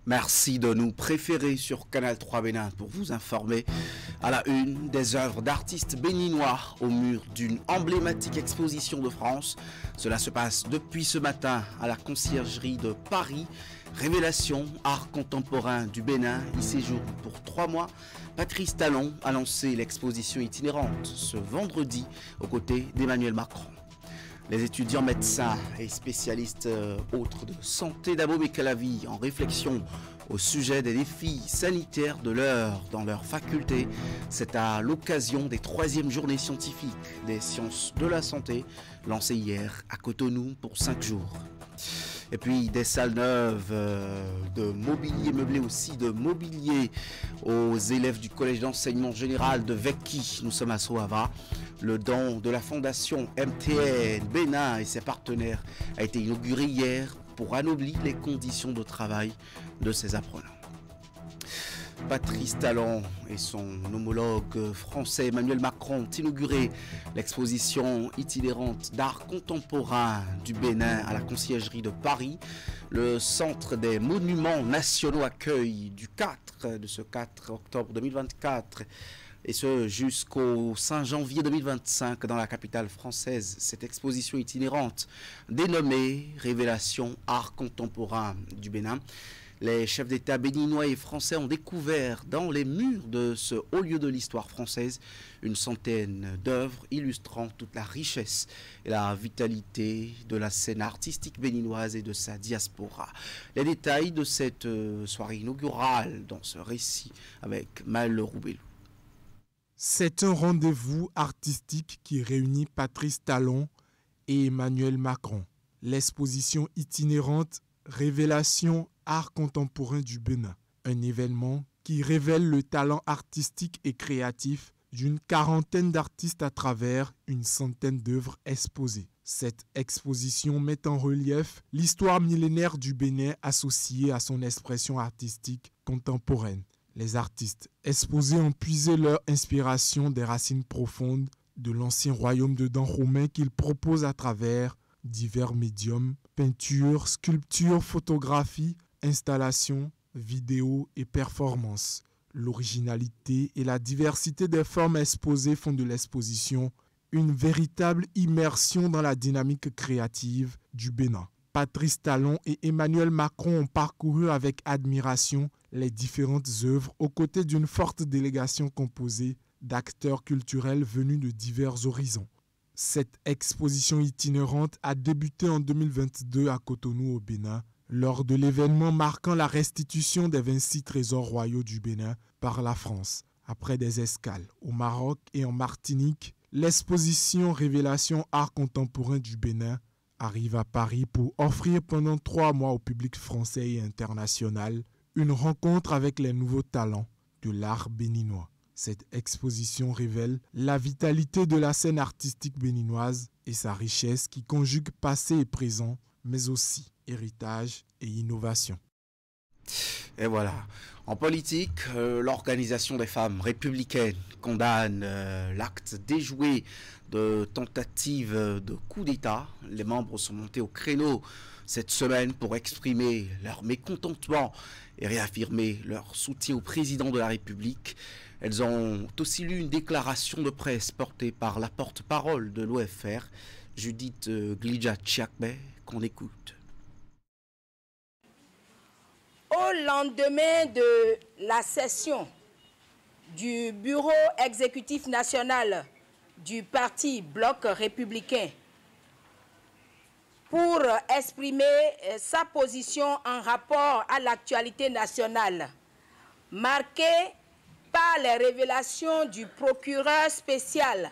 Merci de nous préférer sur Canal 3 Bénin pour vous informer à la une des œuvres d'artistes béninois au mur d'une emblématique exposition de France. Cela se passe depuis ce matin à la conciergerie de Paris. Révélation, art contemporain du Bénin, y séjourne pour 3 mois. Patrice Talon a lancé l'exposition itinérante ce vendredi aux côtés d'Emmanuel Macron. Les étudiants médecins et spécialistes autres de santé d'Abo Mekalavi en réflexion au sujet des défis sanitaires de l'heure dans leur faculté. C'est à l'occasion des 3e journées scientifiques des sciences de la santé lancées hier à Cotonou pour 5 jours. Et puis des salles neuves, de mobilier meublé aussi, de mobilier aux élèves du collège d'enseignement général de Veki. Nous sommes à Soava. Le don de la fondation MTN Bénin et ses partenaires a été inauguré hier pour anoblir les conditions de travail de ses apprenants. Patrice Talon et son homologue français Emmanuel Macron ont inauguré l'exposition itinérante d'art contemporain du Bénin à la conciergerie de Paris. Le Centre des Monuments Nationaux accueille de ce 4 octobre 2024 et ce jusqu'au 5 janvier 2025 dans la capitale française cette exposition itinérante dénommée Révélation art contemporain du Bénin. Les chefs d'État béninois et français ont découvert dans les murs de ce haut lieu de l'histoire française une centaine d'œuvres illustrant toute la richesse et la vitalité de la scène artistique béninoise et de sa diaspora. Les détails de cette soirée inaugurale dans ce récit avec Maël Roubelou. C'est un rendez-vous artistique qui réunit Patrice Talon et Emmanuel Macron. L'exposition itinérante Révélation art contemporain du Bénin, un événement qui révèle le talent artistique et créatif d'une quarantaine d'artistes à travers une centaine d'œuvres exposées. Cette exposition met en relief l'histoire millénaire du Bénin associée à son expression artistique contemporaine. Les artistes exposés ont puisé leur inspiration des racines profondes de l'ancien royaume de Dahomey qu'ils proposent à travers divers médiums, peinture, sculpture, photographie, installation, vidéo et performance. L'originalité et la diversité des formes exposées font de l'exposition une véritable immersion dans la dynamique créative du Bénin. Patrice Talon et Emmanuel Macron ont parcouru avec admiration les différentes œuvres aux côtés d'une forte délégation composée d'acteurs culturels venus de divers horizons. Cette exposition itinérante a débuté en 2022 à Cotonou au Bénin, lors de l'événement marquant la restitution des 26 trésors royaux du Bénin par la France. Après des escales au Maroc et en Martinique, l'exposition Révélation art contemporain du Bénin arrive à Paris pour offrir pendant 3 mois au public français et international une rencontre avec les nouveaux talents de l'art béninois. Cette exposition révèle la vitalité de la scène artistique béninoise et sa richesse qui conjugue passé et présent, mais aussi héritage et innovation. Et voilà. En politique, l'Organisation des femmes républicaines condamne l'acte déjoué de tentative de coup d'État. Les membres sont montés au créneau cette semaine pour exprimer leur mécontentement et réaffirmer leur soutien au président de la République. Elles ont aussi lu une déclaration de presse portée par la porte-parole de l'OFR, Judith Glidja-Tchiakbe, qu'on écoute. Au lendemain de la session du Bureau exécutif national du Parti Bloc républicain pour exprimer sa position en rapport à l'actualité nationale, marquée par les révélations du procureur spécial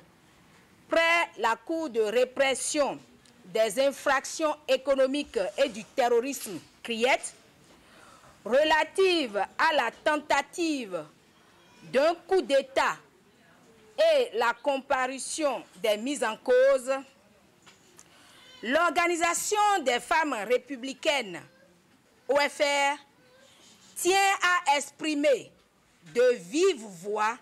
près la Cour de répression des infractions économiques et du terrorisme, CRIET, relative à la tentative d'un coup d'État et la comparution des mises en cause, l'Organisation des femmes républicaines, OFR, tient à exprimer de vive voix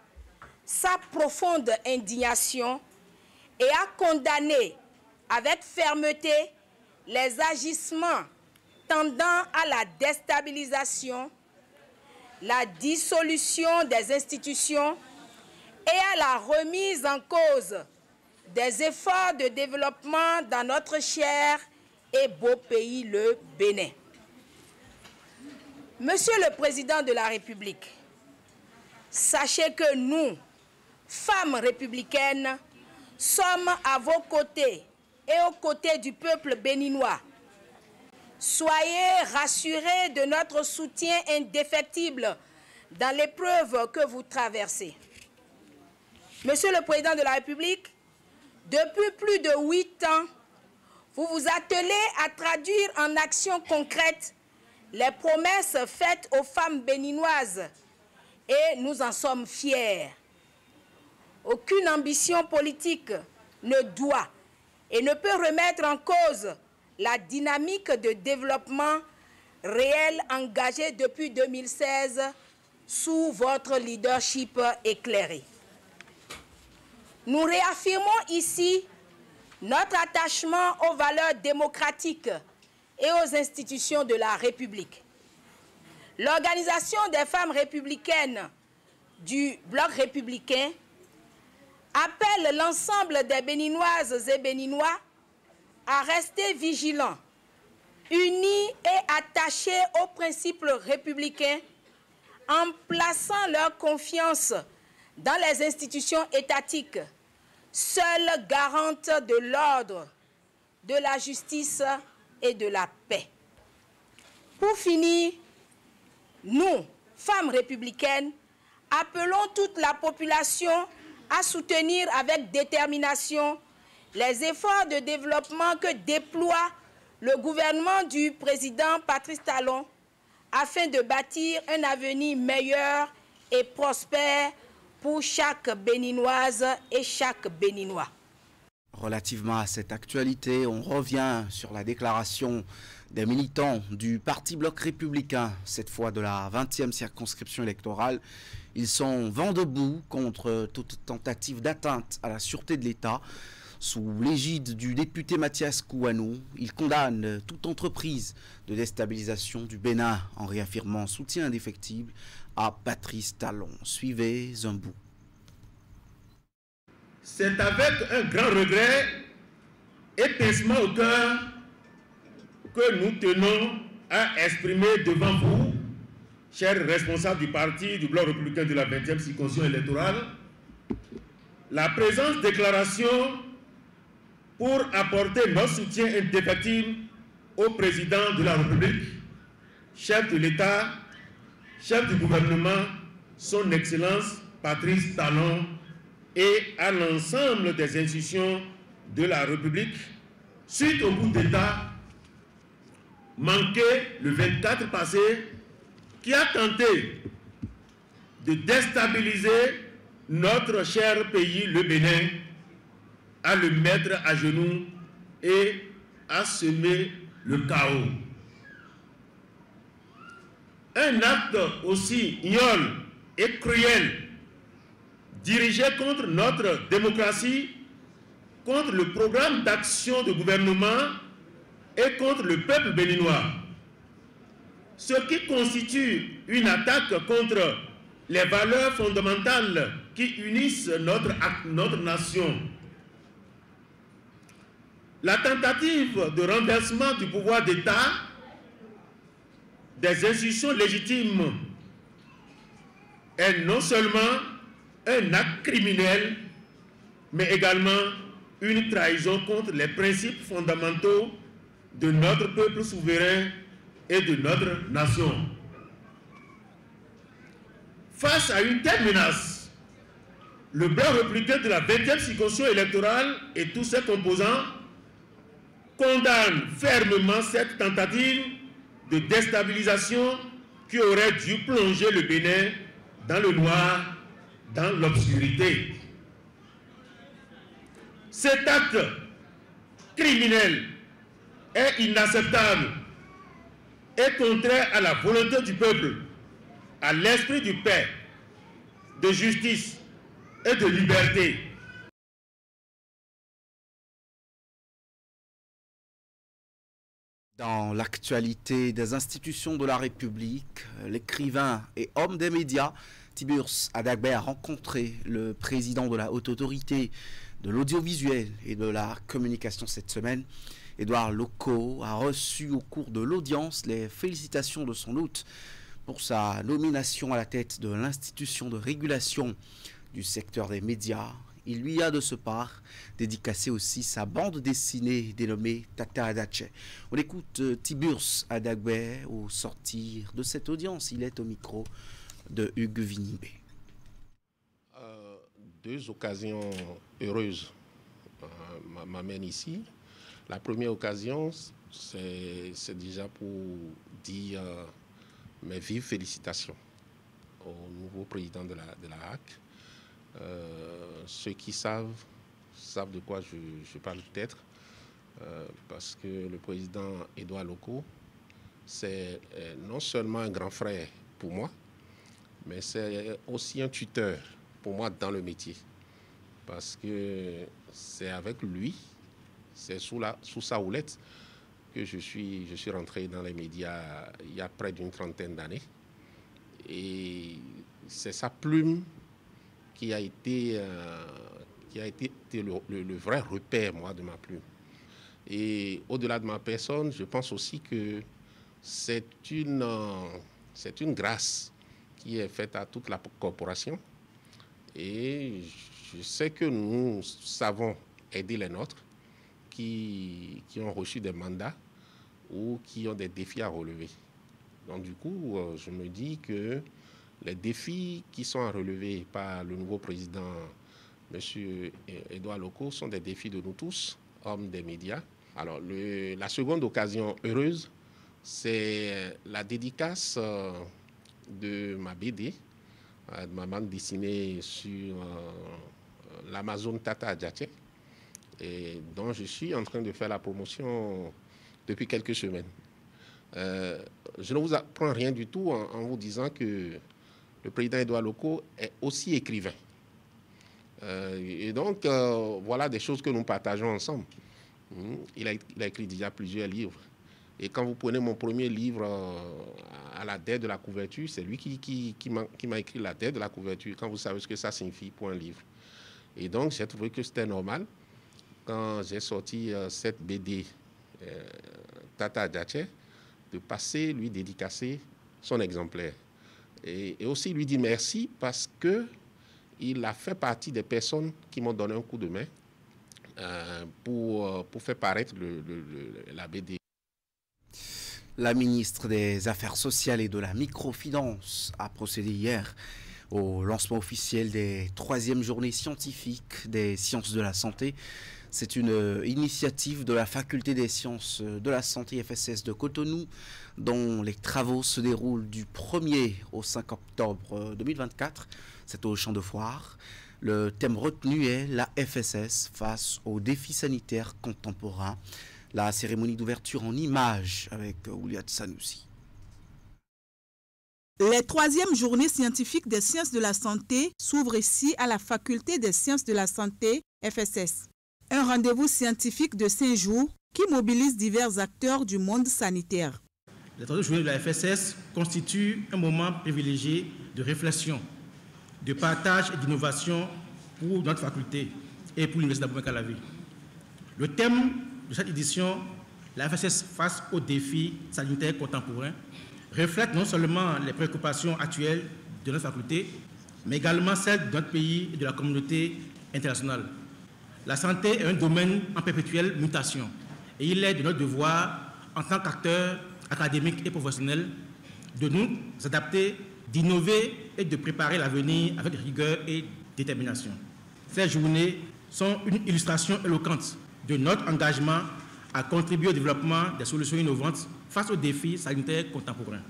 sa profonde indignation et à condamner avec fermeté les agissements tendant à la déstabilisation la dissolution des institutions et à la remise en cause des efforts de développement dans notre cher et beau pays, le Bénin. Monsieur le Président de la République, sachez que nous, femmes républicaines, sommes à vos côtés et aux côtés du peuple béninois. Soyez rassurés de notre soutien indéfectible dans l'épreuve que vous traversez. Monsieur le Président de la République, depuis plus de 8 ans, vous vous attelez à traduire en actions concrètes les promesses faites aux femmes béninoises et nous en sommes fiers. Aucune ambition politique ne doit et ne peut remettre en cause la dynamique de développement réel engagée depuis 2016 sous votre leadership éclairé. Nous réaffirmons ici notre attachement aux valeurs démocratiques et aux institutions de la République. L'Organisation des femmes républicaines du Bloc républicain appelle l'ensemble des Béninoises et Béninois à rester vigilants, unis et attachés aux principes républicains, en plaçant leur confiance dans les institutions étatiques, seules garantes de l'ordre, de la justice et de la paix. Pour finir, nous, femmes républicaines, appelons toute la population à soutenir avec détermination les efforts de développement que déploie le gouvernement du président Patrice Talon afin de bâtir un avenir meilleur et prospère pour chaque Béninoise et chaque Béninois. Relativement à cette actualité, on revient sur la déclaration des militants du Parti Bloc républicain, cette fois de la 20e circonscription électorale. Ils sont vent debout contre toute tentative d'atteinte à la sûreté de l'État. Sous l'égide du député Mathias Kouanou, ils condamnent toute entreprise de déstabilisation du Bénin en réaffirmant soutien indéfectible à Patrice Talon. Suivez un bout. C'est avec un grand regret et pincement au cœur que nous tenons à exprimer devant vous, chers responsables du parti du Bloc républicain de la 20e circonscription électorale, la présente déclaration pour apporter notre soutien indéfectible au président de la République, chef de l'État, chef du gouvernement, son Excellence Patrice Talon, et à l'ensemble des institutions de la République, suite au coup d'État manqué le 24 passé, qui a tenté de déstabiliser notre cher pays, le Bénin, à le mettre à genoux et à semer le chaos. Un acte aussi ignoble et cruel dirigé contre notre démocratie, contre le programme d'action de gouvernement et contre le peuple béninois. Ce qui constitue une attaque contre les valeurs fondamentales qui unissent notre nation. La tentative de renversement du pouvoir d'État des institutions légitimes est non seulement un acte criminel, mais également une trahison contre les principes fondamentaux de notre peuple souverain et de notre nation. Face à une telle menace, le Bloc républicain de la 20e circonscription électorale et tous ses composants condamnent fermement cette tentative de déstabilisation qui aurait dû plonger le Bénin dans le noir, dans l'obscurité. Cet acte criminel est inacceptable et contraire à la volonté du peuple, à l'esprit de paix, de justice et de liberté. Dans l'actualité des institutions de la République, l'écrivain et homme des médias Tiburce Adagbe a rencontré le président de la Haute Autorité de l'audiovisuel et de la communication cette semaine. Édouard Locaux a reçu au cours de l'audience les félicitations de son hôte pour sa nomination à la tête de l'institution de régulation du secteur des médias. Il lui a de ce part dédicacé aussi sa bande dessinée dénommée Tata Adache. On écoute Tiburce Adagbe au sortir de cette audience. Il est au micro de Hugues Vinibé. Deux occasions heureuses m'amènent ici. La première occasion, c'est déjà pour dire mes vives félicitations au nouveau président de la HAC. Ceux qui savent de quoi je parle peut-être, parce que le président Édouard Locaux, c'est non seulement un grand frère pour moi, mais c'est aussi un tuteur pour moi dans le métier. Parce que c'est avec lui, c'est sous sa houlette que je suis rentré dans les médias il y a près d'une trentaine d'années. Et c'est sa plume qui a été le vrai repère, moi, de ma plume. Et au-delà de ma personne, je pense aussi que c'est une grâce qui est faite à toute la corporation. Et je sais que nous savons aider les nôtres qui ont reçu des mandats ou qui ont des défis à relever. Donc du coup, je me dis que les défis qui sont à relever par le nouveau président, M. Édouard Locaux, sont des défis de nous tous, hommes des médias. Alors, la seconde occasion heureuse, c'est la dédicace de ma BD, de ma bande dessinée sur l'Amazon Tata Adache, et dont je suis en train de faire la promotion depuis quelques semaines. Je ne vous apprends rien du tout en vous disant que le président Édouard Locaux est aussi écrivain. Et donc, voilà des choses que nous partageons ensemble. Il a écrit déjà plusieurs livres. Et quand vous prenez mon premier livre à la dette de la couverture, c'est lui qui m'a écrit la dette de la couverture, quand vous savez ce que ça signifie pour un livre. Et donc, j'ai trouvé que c'était normal, quand j'ai sorti cette BD Tata Adache, de passer, lui dédicacer son exemplaire. Et aussi lui dire merci parce qu'il a fait partie des personnes qui m'ont donné un coup de main pour faire paraître la BD. La ministre des Affaires sociales et de la microfinance a procédé hier au lancement officiel des 3e journées scientifiques des sciences de la santé. C'est une initiative de la Faculté des sciences de la santé FSS de Cotonou, dont les travaux se déroulent du 1er au 5 octobre 2024. C'est au Champ de Foire. Le thème retenu est la FSS face aux défis sanitaires contemporains. La cérémonie d'ouverture en images avec Ouliat Sanoussi. Les 3e journées scientifiques des sciences de la santé s'ouvrent ici à la Faculté des sciences de la santé FSS. Un rendez-vous scientifique de 5 jours qui mobilise divers acteurs du monde sanitaire. Les 3e journées de la FSS constituent un moment privilégié de réflexion, de partage et d'innovation pour notre faculté et pour l'Université d'Abomey-Calavi. Le thème de cette édition, la FSS face aux défis sanitaires contemporains, reflète non seulement les préoccupations actuelles de notre faculté, mais également celles de notre pays et de la communauté internationale. La santé est un domaine en perpétuelle mutation et il est de notre devoir, en tant qu'acteurs académiques et professionnels, de nous adapter, d'innover et de préparer l'avenir avec rigueur et détermination. Ces journées sont une illustration éloquente de notre engagement à contribuer au développement des solutions innovantes face aux défis sanitaires contemporains.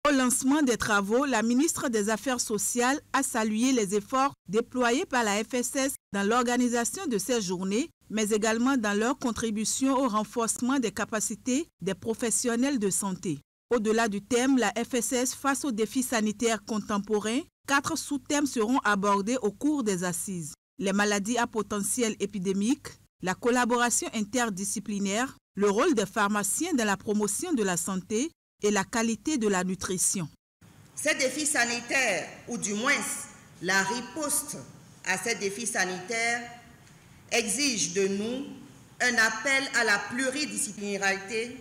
Au lancement des travaux, la ministre des Affaires sociales a salué les efforts déployés par la FSS dans l'organisation de ces journées, mais également dans leur contribution au renforcement des capacités des professionnels de santé. Au-delà du thème, la FSS face aux défis sanitaires contemporains, 4 sous-thèmes seront abordés au cours des assises. Les maladies à potentiel épidémique, la collaboration interdisciplinaire, le rôle des pharmaciens dans la promotion de la santé et la qualité de la nutrition. Ces défis sanitaires, ou du moins la riposte à ces défis sanitaires, exigent de nous un appel à la pluridisciplinarité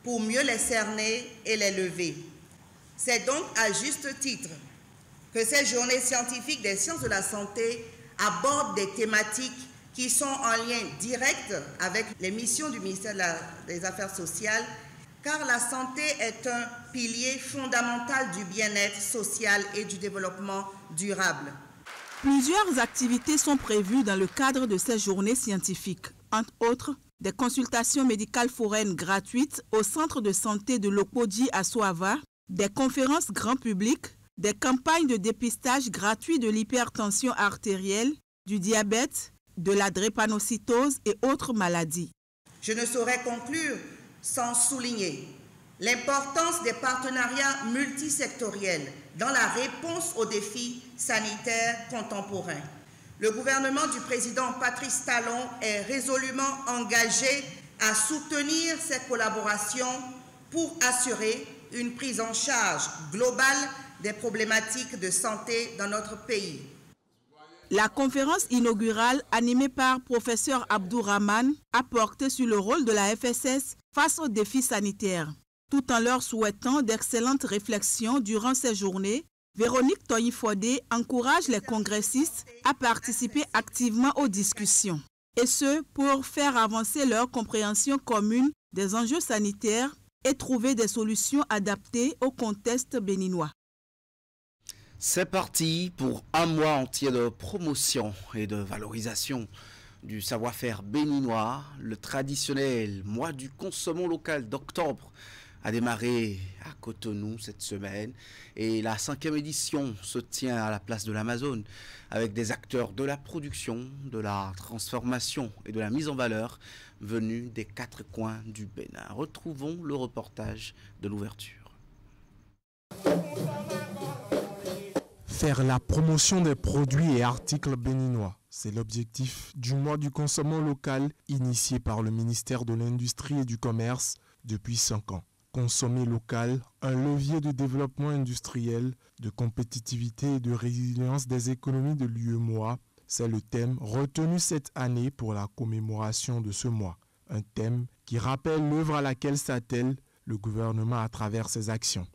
pour mieux les cerner et les lever. C'est donc à juste titre que ces journées scientifiques des sciences de la santé abordent des thématiques qui sont en lien direct avec les missions du ministère des Affaires sociales, car la santé est un pilier fondamental du bien-être social et du développement durable. Plusieurs activités sont prévues dans le cadre de ces journées scientifiques, entre autres des consultations médicales foraines gratuites au centre de santé de Lokpodji à Soava, des conférences grand public, des campagnes de dépistage gratuit de l'hypertension artérielle, du diabète, de la drépanocytose et autres maladies. Je ne saurais conclure sans souligner l'importance des partenariats multisectoriels dans la réponse aux défis sanitaires contemporains. Le gouvernement du président Patrice Talon est résolument engagé à soutenir ces collaborations pour assurer une prise en charge globale des problématiques de santé dans notre pays. La conférence inaugurale animée par professeur Abdourahmane a porté sur le rôle de la FSS face aux défis sanitaires. Tout en leur souhaitant d'excellentes réflexions durant ces journées, Véronique Toyifodé encourage les congressistes à participer activement aux discussions. Et ce, pour faire avancer leur compréhension commune des enjeux sanitaires et trouver des solutions adaptées au contexte béninois. C'est parti pour un mois entier de promotion et de valorisation du savoir-faire béninois. Le traditionnel mois du consommant local d'octobre a démarré à Cotonou cette semaine et la 5e édition se tient à la place de l'Amazone avec des acteurs de la production, de la transformation et de la mise en valeur venus des 4 coins du Bénin. Retrouvons le reportage de l'ouverture. Faire la promotion des produits et articles béninois, c'est l'objectif du mois du consommant local initié par le ministère de l'Industrie et du Commerce depuis 5 ans. Consommer local, un levier de développement industriel, de compétitivité et de résilience des économies de l'UEMOA, c'est le thème retenu cette année pour la commémoration de ce mois. Un thème qui rappelle l'œuvre à laquelle s'attelle le gouvernement à travers ses actions.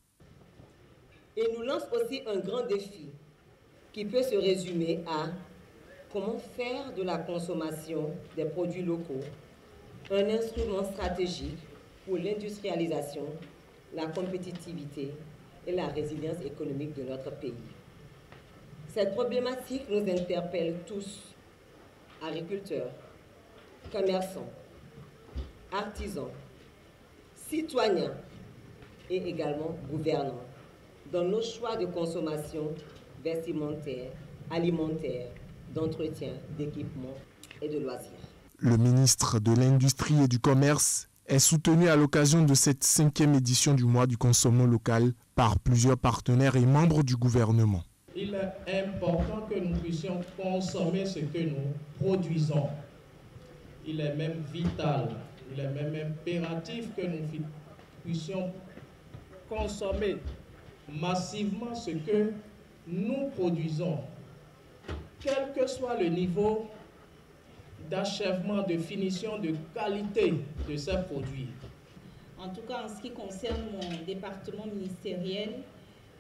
Et nous lance aussi un grand défi qui peut se résumer à comment faire de la consommation des produits locaux un instrument stratégique pour l'industrialisation, la compétitivité et la résilience économique de notre pays. Cette problématique nous interpelle tous, agriculteurs, commerçants, artisans, citoyens et également gouvernants, dans nos choix de consommation vestimentaire, alimentaire, d'entretien, d'équipement et de loisirs. Le ministre de l'Industrie et du Commerce est soutenu à l'occasion de cette 5e édition du mois du consommant local par plusieurs partenaires et membres du gouvernement. Il est important que nous puissions consommer ce que nous produisons. Il est même vital, il est même impératif que nous puissions consommer massivement ce que nous produisons, quel que soit le niveau d'achèvement, de finition, de qualité de ces produits. En tout cas, en ce qui concerne mon département ministériel,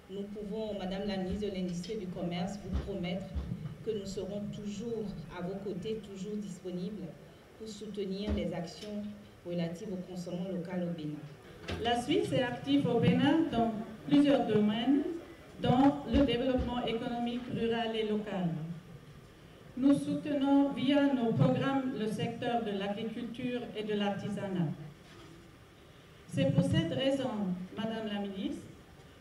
nous pouvons, Madame la ministre de l'Industrie et du Commerce, vous promettre que nous serons toujours à vos côtés, toujours disponibles pour soutenir les actions relatives au consommant local au Bénin. La Suisse est active au Bénin dans plusieurs domaines, dont le développement économique rural et local. Nous soutenons via nos programmes le secteur de l'agriculture et de l'artisanat. C'est pour cette raison, Madame la ministre,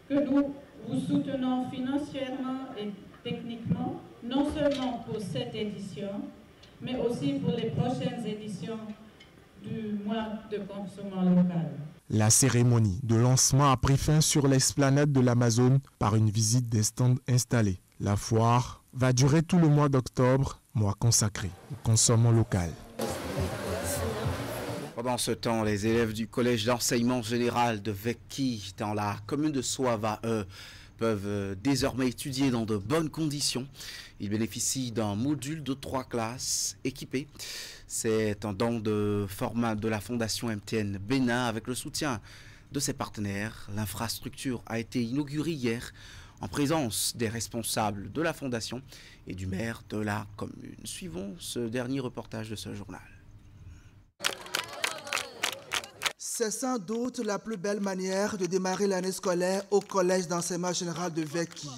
que nous vous soutenons financièrement et techniquement, non seulement pour cette édition, mais aussi pour les prochaines éditions du mois de consommant local. La cérémonie de lancement a pris fin sur l'esplanade de l'Amazone par une visite des stands installés. La foire va durer tout le mois d'octobre, mois consacré au consommant local. Pendant ce temps, les élèves du collège d'enseignement général de Veki dans la commune de Soava, peuvent désormais étudier dans de bonnes conditions. Ils bénéficient d'un module de 3 classes équipées. C'est un don de format de la Fondation MTN Bénin avec le soutien de ses partenaires. L'infrastructure a été inaugurée hier en présence des responsables de la Fondation et du maire de la commune. Suivons ce dernier reportage de ce journal. C'est sans doute la plus belle manière de démarrer l'année scolaire au collège d'enseignement général de Veki.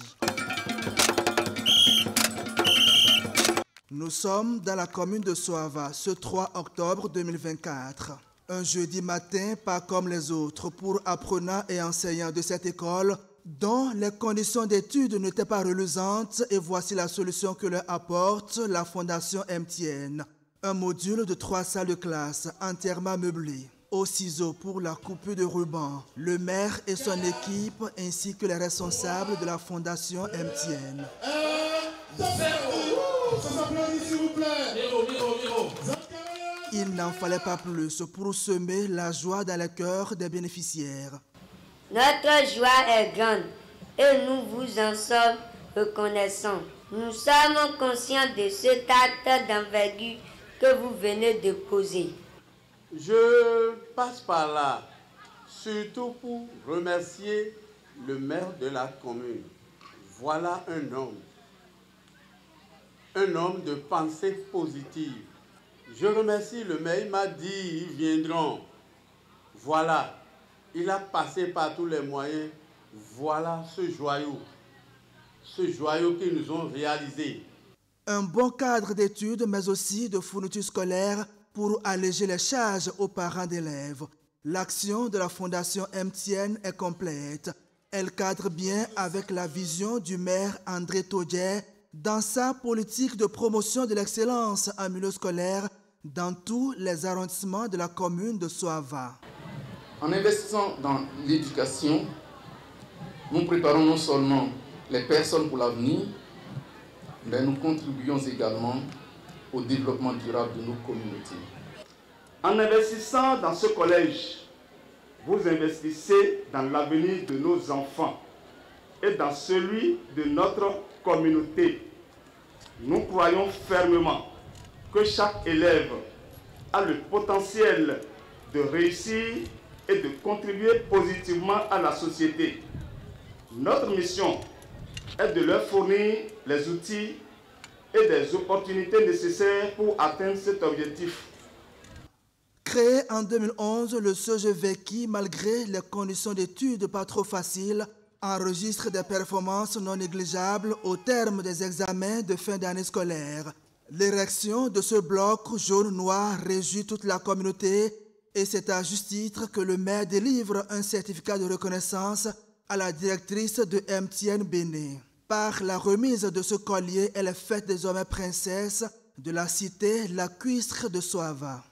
Nous sommes dans la commune de Soava ce 3 octobre 2024. Un jeudi matin, pas comme les autres, pour apprenants et enseignants de cette école dont les conditions d'études n'étaient pas reluisantes, et voici la solution que leur apporte la Fondation MTN. Un module de 3 salles de classe entièrement meublées. Au ciseau pour la coupe de ruban, le maire et son équipe ainsi que les responsables de la Fondation MTN. Il n'en fallait pas plus pour semer la joie dans le cœur des bénéficiaires. Notre joie est grande et nous vous en sommes reconnaissants. Nous sommes conscients de cet acte d'envergure que vous venez de poser. Je passe par là, surtout pour remercier le maire de la commune. Voilà un homme de pensée positive. Je remercie le maire, il m'a dit, ils viendront. Voilà, il a passé par tous les moyens. Voilà ce joyau qu'ils nous ont réalisé. Un bon cadre d'études, mais aussi de fournitures scolaires pour alléger les charges aux parents d'élèves. L'action de la Fondation MTN est complète. Elle cadre bien avec la vision du maire André Todier dans sa politique de promotion de l'excellence en milieu scolaire dans tous les arrondissements de la commune de Soava. En investissant dans l'éducation, nous préparons non seulement les personnes pour l'avenir, mais nous contribuons également au développement durable de nos communautés. En investissant dans ce collège, vous investissez dans l'avenir de nos enfants et dans celui de notre communauté. Nous croyons fermement que chaque élève a le potentiel de réussir et de contribuer positivement à la société. Notre mission est de leur fournir les outils et des opportunités nécessaires pour atteindre cet objectif. Créé en 2011, le CEGE Veki, malgré les conditions d'études pas trop faciles, enregistre des performances non négligeables au terme des examens de fin d'année scolaire. L'érection de ce bloc jaune-noir réjouit toute la communauté et c'est à juste titre que le maire délivre un certificat de reconnaissance à la directrice de MTN Bénin. Par la remise de ce collier, elle est faite désormais princesse de la cité lacustre de Soava.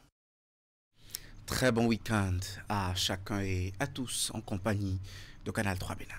Très bon week-end à chacun et à tous en compagnie de Canal 3 Bénin.